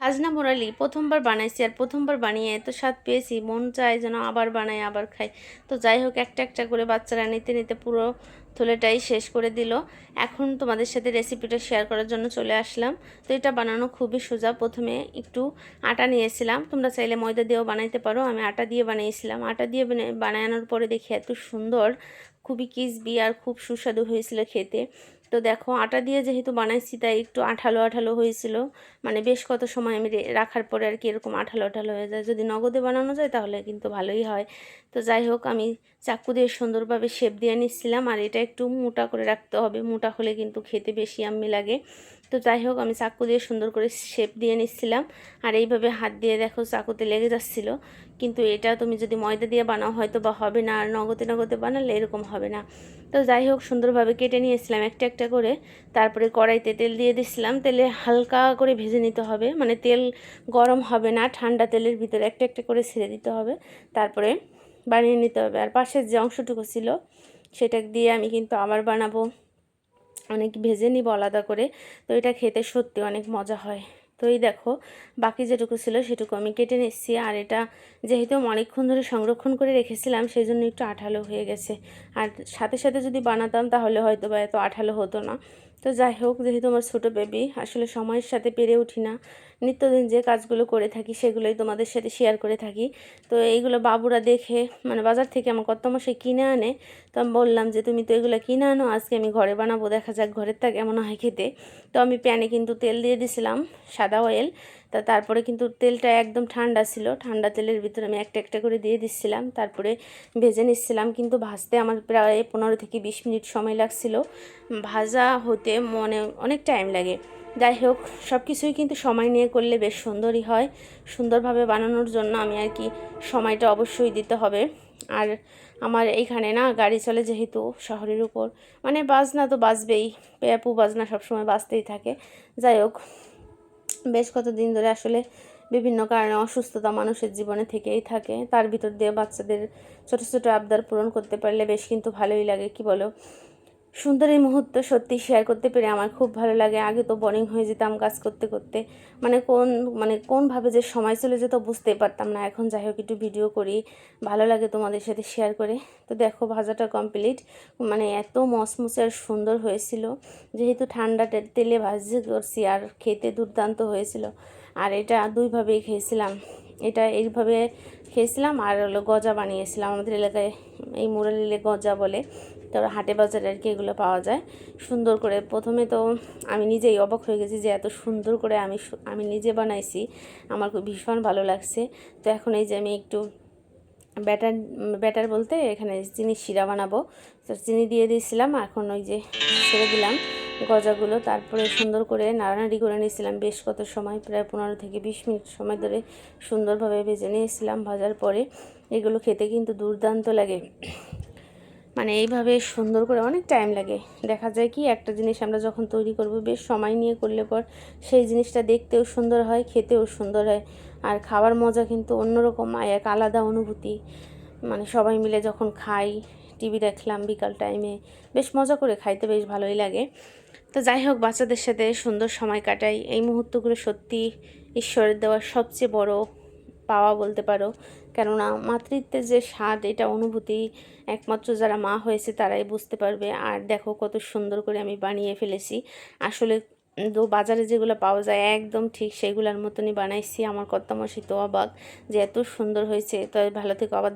খাজনা মোরালি প্রথমবার বানাইছি, আর প্রথমবার বানিয়ে এত স্বাদ পেয়েছি, মন চায় যেন আবার বানাই আবার খাই। তো যাই হোক, একটা একটা করে বাচ্চারা নিতে নিতে পুরো থলেটাই শেষ করে দিল। এখন তোমাদের সাথে রেসিপিটা শেয়ার করার জন্য চলে আসলাম। তো এটা বানানো খুবই সোজা। প্রথমে একটু আটা নিয়েছিলাম, তোমরা চাইলে ময়দা দিয়েও বানাইতে পারো, আমি আটা দিয়ে বানিয়েছিলাম। আটা দিয়ে বানানোর পরে দেখি এত সুন্দর, খুবই ক্রিসপি আর খুব সুস্বাদু হয়েছিল খেতে। তো দেখো, আটা দিয়ে যেহেতু বানাইছি তাই একটু আঠালো আঠালো হয়েছিল, মানে বেশ কত সময় আমি রাখার পরে আর কি এরকম আঠালো আঠালো হয়ে যায়। যদি নগদে বানানো যায় তাহলে কিন্তু ভালোই হয়। তো যাই হোক, আমি চাকু দিয়ে সুন্দরভাবে শেপ দিয়ে নিচ্ছিলাম, আর এটা একটু মোটা করে রাখতে হবে, মোটা হলে কিন্তু খেতে বেশি ইয়াম্মি লাগে। তো যাই হোক, আমি চাকু দিয়ে সুন্দর করে শেপ দিয়ে নিচ্ছিলাম, আর এইভাবে হাত দিয়ে দেখো চাকুতে লেগে যাচ্ছিল। কিন্তু এটা তুমি যদি ময়দা দিয়ে বানাও হয়তো বা হবে না, আর নগদে নগদে বানালে এরকম হবে না। তো যাই হোক, সুন্দরভাবে কেটে নিয়েছিলাম একটা একটা করে। তারপরে কড়াইতে তেল দিয়ে দিচ্ছিলাম, তেলে হালকা করে ভেজে নিতে হবে, মানে তেল গরম হবে না, ঠান্ডা তেলের ভিতরে একটা একটা করে ছেড়ে দিতে হবে, তারপরে বানিয়ে নিতে হবে। আর পাশের যে অংশটুকু ছিল সেটা দিয়ে আমি কিন্তু আবার বানাবো, অনেক ভেজে নিব আলাদা করে। তো এটা খেতে সত্যি অনেক মজা হয়। তো এই দেখো, বাকি যেটুকু ছিল সেটুকু আমি কেটে নিচ্ছি। আর এটা যেহেতু আমি অনেকক্ষণ ধরে সংরক্ষণ করে রেখেছিলাম সেই জন্য একটু আঠালো হয়ে গেছে, আর সাথে সাথে যদি বানাতাম তাহলে হয়তো বা এত আঠালো হতো না। তো যাই হোক, যেহেতু আমার ছোটো বেবি, আসলে সময়ের সাথে পেরে উঠি না, নিত্যদিন যে কাজগুলো করে থাকি সেগুলোই তোমাদের সাথে শেয়ার করে থাকি। তো এইগুলো বাবুরা দেখে, মানে বাজার থেকে আমার কর্তামশাই কিনে আনে। তো আমি বললাম যে তুমি তো এগুলো কিনে আনো, আজকে আমি ঘরে বানাবো, দেখা যাক ঘরের তা কেমন হয় খেতে। তো আমি প্যানে কিন্তু তেল দিয়ে দিয়েছিলাম, সাদা অয়েল। তারপরে কিন্তু তেলটা একদম ঠান্ডা ছিল, ঠান্ডা তেলের ভিতরে আমি একটা একটা করে দিয়ে দিচ্ছিলাম, তারপরে ভেজে নিচ্ছিলাম। কিন্তু ভাজতে আমার প্রায় 15 থেকে 20 মিনিট সময় লাগছিল, ভাজা হতে অনেক টাইম লাগে। যাই হোক, সব কিছুই কিন্তু সময় নিয়ে করলে বেশ সুন্দরই হয়। সুন্দরভাবে বানানোর জন্য আমি আর কি সময়টা অবশ্যই দিতে হবে। আর আমার এইখানে না গাড়ি চলে যেহেতু শহরের উপর, মানে বাজনা তো বাজবেই, পেয়াপু বাজনা সবসময় বাজতেই থাকে। যাই হোক, বেশ কতদিন ধরে আসলে বিভিন্ন কারণে অসুস্থতা মানুষের জীবনে থেকেই থাকে, তার ভিতর দিয়ে বাচ্চাদের ছোটো ছোটো আবদার পূরণ করতে পারলে বেশ কিন্তু ভালোই লাগে, কি বলো? সুন্দর এই মুহূর্ত সত্যি শেয়ার করতে পেরে আমার খুব ভালো লাগে। আগে তো বোরিং হয়ে যেতাম কাজ করতে করতে, মানে কোনভাবে যে সময় চলে যেত বুঝতেই পারতাম না। এখন যাই হোক, একটু ভিডিও করি, ভালো লাগে তোমাদের সাথে শেয়ার করে। তো দেখো, ভাজাটা কমপ্লিট, মানে এত মচমচে আর সুন্দর হয়েছিল, যেহেতু ঠান্ডা তেলে ভাজি করছি, আর খেতে দুর্দান্ত হয়েছিল। আর এটা দুইভাবেই খেয়েছিলাম, এটা এইভাবে খেয়েছিলাম, আর হলো গজা বানিয়েছিলাম। আমাদের এলাকায় এই মুরালিলে গজা বলে, তারপর হাটে বাজারে আর কি এগুলো পাওয়া যায়। সুন্দর করে প্রথমে তো আমি নিজেই অবাক হয়ে গেছি যে এত সুন্দর করে আমি নিজে বানাইছি, আমার খুব ভীষণ ভালো লাগছে। তো এখন এই যে আমি একটু ব্যাটার ব্যাটার বলতে এখানে চিনি শিরা বানাবো, তো চিনি দিয়ে দিয়েছিলাম, এখন ওই যে ছেড়ে দিলাম গজাগুলো, তারপরে সুন্দর করে নাড়ানাড়ি করে নিয়েছিলাম বেশ কত সময়, প্রায় 15 থেকে 20 মিনিট সময় ধরে সুন্দরভাবে ভেজে নিয়েছিলাম। ভাজার পরে এগুলো খেতে কিন্তু দুর্দান্ত লাগে, মানে এইভাবে সুন্দর করে অনেক টাইম লাগে। দেখা যায় কি, একটা জিনিস আমরা যখন তৈরি করব বেশ সময় নিয়ে করলে পর সেই জিনিসটা দেখতেও সুন্দর হয়, খেতেও সুন্দর হয়, আর খাওয়ার মজা কিন্তু অন্যরকম, এক আলাদা অনুভূতি। মানে সবাই মিলে যখন খাই, টিভি দেখলাম বিকাল টাইমে, বেশ মজা করে খাইতে বেশ ভালোই লাগে। তো যাই হোক, বাচ্চাদের সাথে সুন্দর সময় কাটাই, এই মুহূর্তগুলো সত্যি ঈশ্বরের দেওয়া সবচেয়ে বড় পাওয়া বলতে পারো। কেননা মাতৃত্বের যে স্বাদ, এটা অনুভূতি একমাত্র যারা মা হয়েছে তারাই বুঝতে পারবে। আর দেখো কত সুন্দর করে আমি বানিয়ে ফেলেছি, আসলে তো বাজারে যেগুলো পাওয়া যায় একদম ঠিক সেগুলোর মতনই বানাইছি। আমার কর্তামশাই তো অবাক যে এত সুন্দর হয়েছে। তো ভালো থেকে আবার